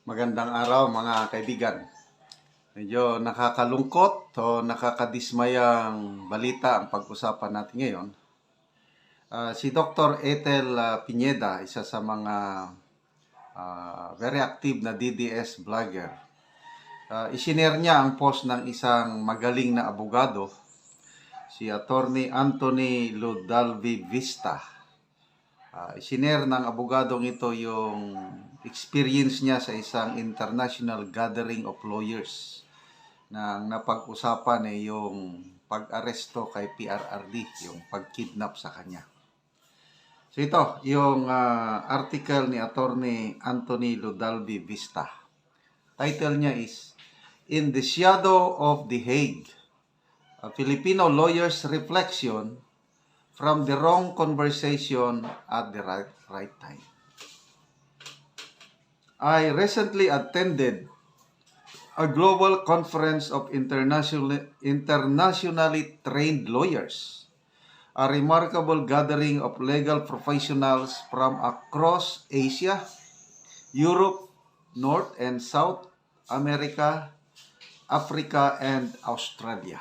Magandang araw mga kaibigan. Medyo nakakalungkot o nakakadismayang balita ang pag-usapan natin ngayon. Si Dr. Ethel Pineda, isa sa mga very active na DDS vlogger. Isinare niya ang post ng isang magaling na abogado, si Attorney Anthony Ludalvi Vista. Isinare ng abogadong ito yung experience niya sa isang international gathering of lawyers na napag-usapan yung pag-aresto kay PRRD, yung pag-kidnap sa kanya. So ito, yung article ni Attorney Anthony Ludalvi Vista. Title niya is, In the Shadow of the Hague, a Filipino Lawyer's Reflection from the Wrong Conversation at the Right Time. I recently attended a global conference of internationally trained lawyers, a remarkable gathering of legal professionals from across Asia, Europe, North and South America, Africa, and Australia.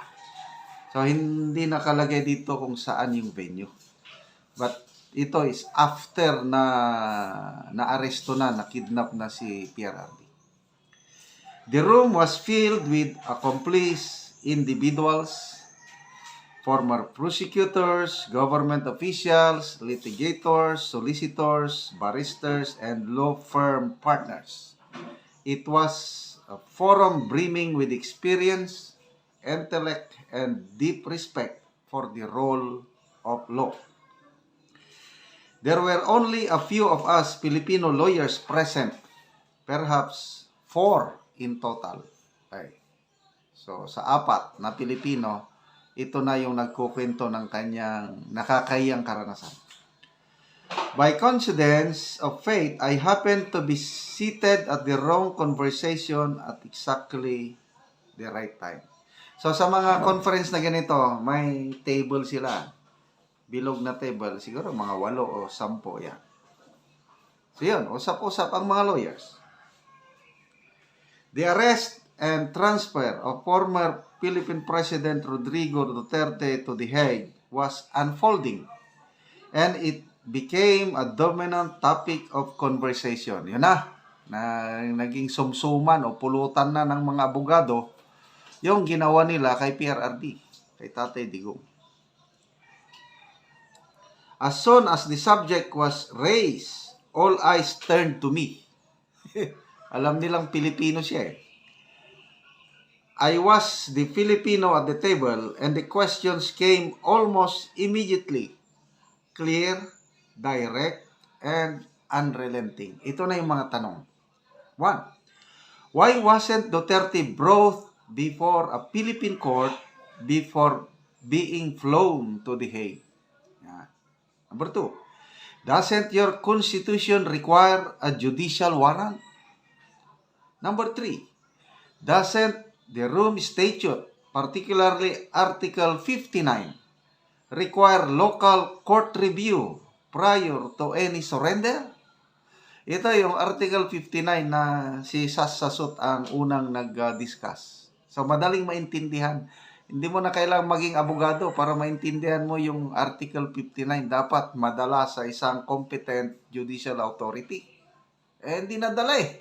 So, hindi nakalagay dito kung saan yung venue. But ito is after na na-aresto na-kidnap na si PRRD. The room was filled with accomplice individuals, former prosecutors, government officials, litigators, solicitors, barristers, and law firm partners. It was a forum brimming with experience, intellect, and deep respect for the role of law. There were only a few of us Filipino lawyers present, perhaps 4 in total. Okay. So, sa 4 na Pilipino, ito na yung nagkukwento ng kanyang nakakahiyang karanasan. By coincidence of fate, I happened to be seated at the wrong conversation at exactly the right time. So, sa mga conference na ganito, may table sila. Bilog na table. Siguro mga 8 o 10 yan. So, yun. Usap-usap ang mga lawyers. The arrest and transfer of former Philippine President Rodrigo Duterte to The Hague was unfolding. And it became a dominant topic of conversation. Yun na naging sumsuman o pulutan na ng mga abogado yung ginawa nila kay PRRD, kay Tatay Digong. As soon as the subject was raised, all eyes turned to me. Alam nilang Pilipino siya eh. I was the Filipino at the table and the questions came almost immediately. Clear, direct, and unrelenting. Ito na yung mga tanong. 1. Why wasn't Duterte brought before a Philippine court before being flown to The Hague? Number 2. Doesn't your constitution require a judicial warrant? Number 3. Doesn't the Rome Statute, particularly Article 59, require local court review prior to any surrender? Ito yung Article 59 na si Sassasut ang unang nag-discuss. So, madaling maintindihan. Hindi mo na kailangang maging abogado para maintindihan mo yung Article 59. Dapat madala sa isang competent judicial authority. Hindi nadala eh.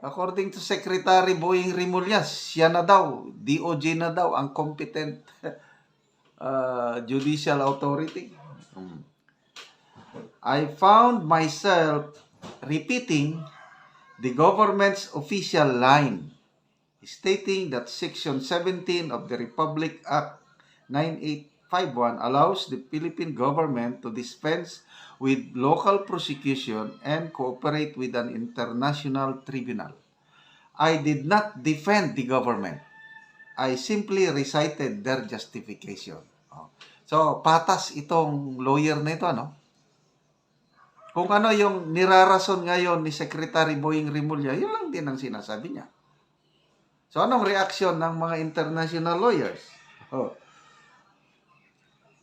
According to Secretary Boying Rimullas, siya na daw, DOJ na daw ang competent judicial authority. I found myself repeating the government's official line, stating that Section 17 of the Republic Act 9851 allows the Philippine government to dispense with local prosecution and cooperate with an international tribunal. I did not defend the government. I simply recited their justification. So, patas itong lawyer na ito, no? Kung ano yung nirarason ngayon ni Secretary Boying Rimulya, yun lang din ang sinasabi niya. So, anong reaksyon ng mga international lawyers?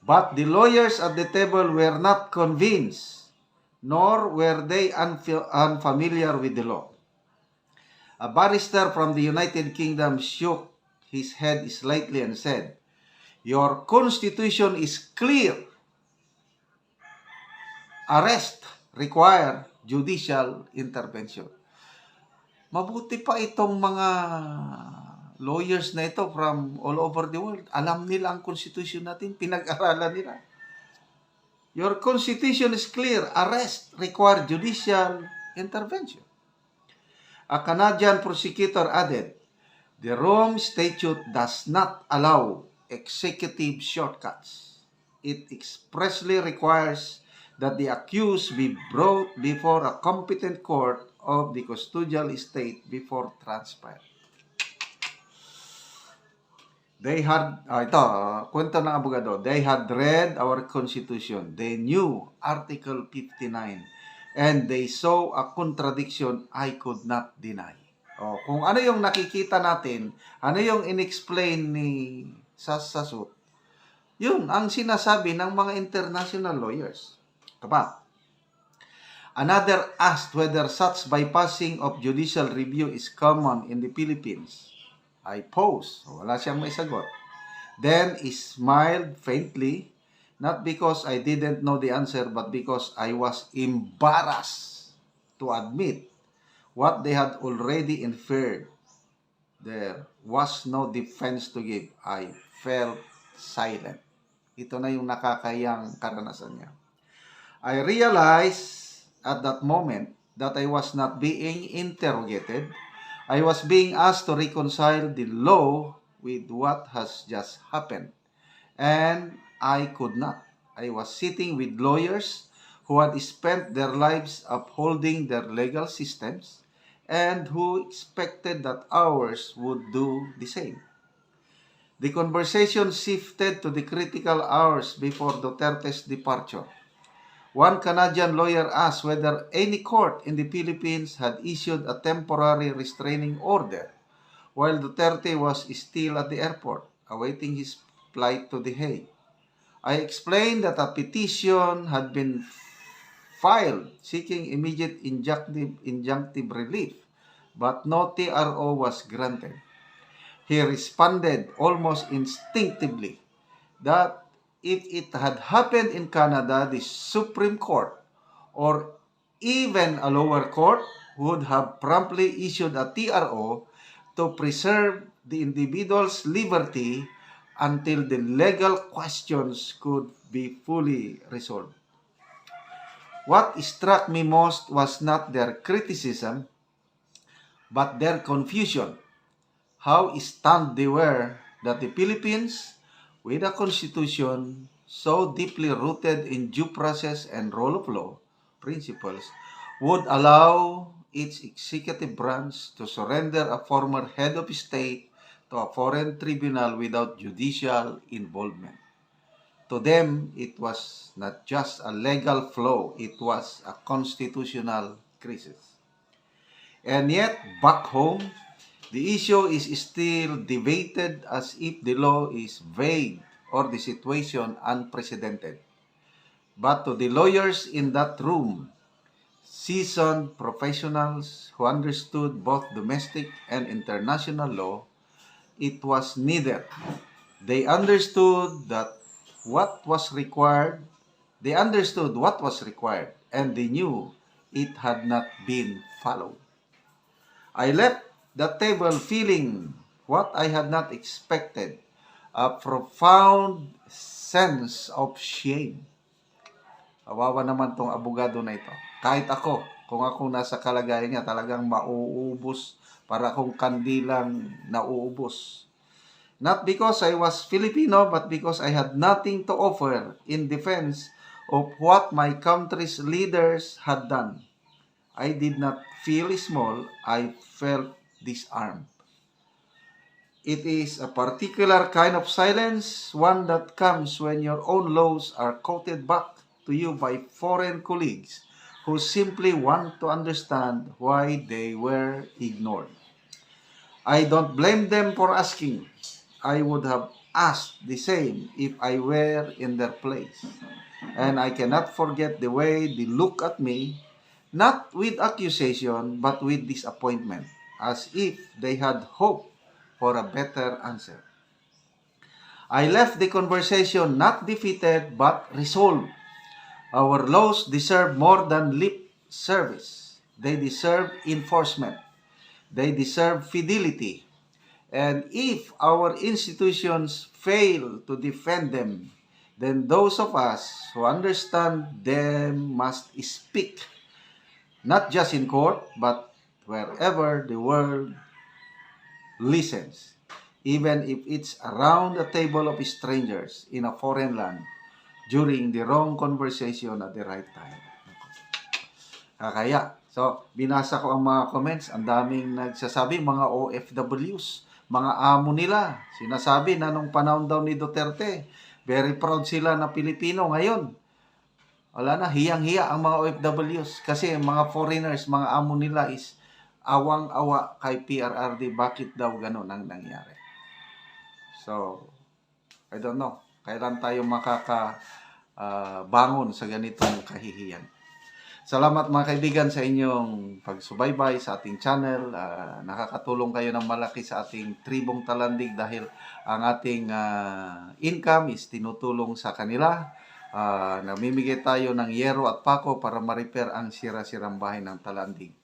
But the lawyers at the table were not convinced, nor were they unfamiliar with the law. A barrister from the United Kingdom shook his head slightly and said, "Your constitution is clear. Arrest require judicial intervention." Mabuti pa itong mga lawyers na ito from all over the world. Alam nila ang constitution natin, pinag-aralan nila. Your constitution is clear. Arrest require judicial intervention. A Canadian prosecutor added, "The Rome Statute does not allow executive shortcuts. It expressly requires that the accused be brought before a competent court of the custodial estate before transfer." They had, kwento ng abogado, they had read our constitution. They knew Article 59. And they saw a contradiction I could not deny. Kung ano yung nakikita natin, ano yung inexplain ni Sasasut, yun ang sinasabi ng mga international lawyers. Kapa. Another asked whether such bypassing of judicial review is common in the Philippines. I posed. Wala siyang may sagot. Then he smiled faintly, not because I didn't know the answer, but because I was embarrassed to admit what they had already inferred. There was no defense to give. I felt silent. Ito na yung nakakayang karanasan niya. I realized at that moment that I was not being interrogated. I was being asked to reconcile the law with what has just happened. And I could not. I was sitting with lawyers who had spent their lives upholding their legal systems and who expected that ours would do the same. The conversation shifted to the critical hours before Duterte's departure. One Canadian lawyer asked whether any court in the Philippines had issued a temporary restraining order while Duterte was still at the airport, awaiting his flight to The Hague. I explained that a petition had been filed seeking immediate injunctive relief, but no TRO was granted. He responded almost instinctively that if it had happened in Canada, the Supreme Court or even a lower court would have promptly issued a TRO to preserve the individual's liberty until the legal questions could be fully resolved. What struck me most was not their criticism, but their confusion. How stunned they were that the Philippines, with a constitution so deeply rooted in due process and rule of law principles, would allow its executive branch to surrender a former head of state to a foreign tribunal without judicial involvement. To them, it was not just a legal flaw, it was a constitutional crisis. And yet, back home, the issue is still debated as if the law is vague or the situation unprecedented. But to the lawyers in that room, seasoned professionals who understood both domestic and international law, it was neither. They understood what was required, and they knew it had not been followed. I left the table feeling what I had not expected, a profound sense of shame. Kawawa naman tong abogado na ito. Kahit ako, kung ako nasa kalagayan niya, talagang mauubos, para akong kandilang nauubos. Not because I was Filipino, but because I had nothing to offer in defense of what my country's leaders had done. I did not feel small, I felt disarmed. It is a particular kind of silence, one that comes when your own laws are quoted back to you by foreign colleagues who simply want to understand why they were ignored. I don't blame them for asking. I would have asked the same if I were in their place. And I cannot forget the way they look at me, not with accusation, but with disappointment. as if they had hope for a better answer. I left the conversation not defeated but resolved. Our laws deserve more than lip service. They deserve enforcement. They deserve fidelity. And if our institutions fail to defend them, then those of us who understand them must speak, not just in court, but wherever the world listens, even if it's around a table of strangers in a foreign land during the wrong conversation at the right time. Kaya, so, binasa ko ang mga comments, ang daming nagsasabi, mga OFWs, mga amo nila, sinasabi na nung panahon daw ni Duterte, very proud sila na Pilipino. Ngayon, wala na, hiyang-hiya ang mga OFWs kasi mga foreigners, mga amo nila is awang-awa kay PRRD. Bakit daw ganun ang nangyari? So, I don't know. Kailan tayo bangon sa ganitong kahihiyan? Salamat mga kaibigan sa inyong pagsubaybay sa ating channel. Nakakatulong kayo ng malaki sa ating tribong Talandig dahil ang ating income is tinutulong sa kanila. Namimigay tayo ng yero at pako para ma-repair ang sira-sirang bahay ng Talandig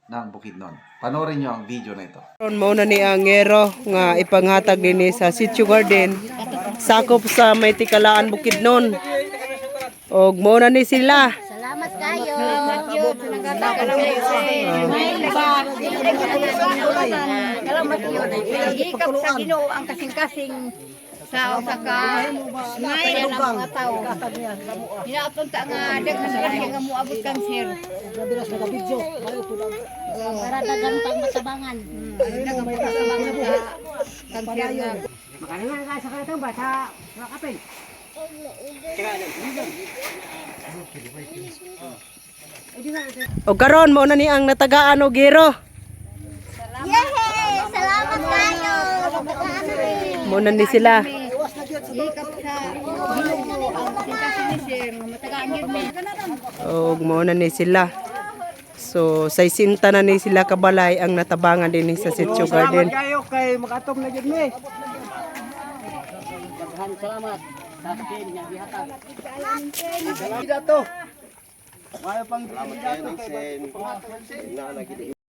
ng Bukidnon. Panoorin nyo ang video na ito. Mauna ni ang yero nga ipanghatag din sa Sitio Garden. Sakop sa may tikalaan Bukidnon. Og mauna ni sila. Salamat kayo. Salamat kayo. Higap sa Ginoo ang kasing-kasing sa ka may mga tao. Hinaapon ta nga daghan nga moabot kang sir. Para dagang pangmatabangan. Nagapagtabangan ka kang sir nga. Makalingan ka sa kanatang bata kapel. O karon mo na ni ang natagaan og gero. Yehey! Salamat kayo. Mo na ni sila. Higap sa Ginoo ang kasing-kasing ni sir nga matagaan gyud mi. Og mo na ni sila. So sa isinta na ni sila kabalay ang natabangan din sa Sitio Garden. Salamat kayo kay makatong na gyud mi. Salamat. Sa akin nga gihatag. Dato. Mayo pang dato kay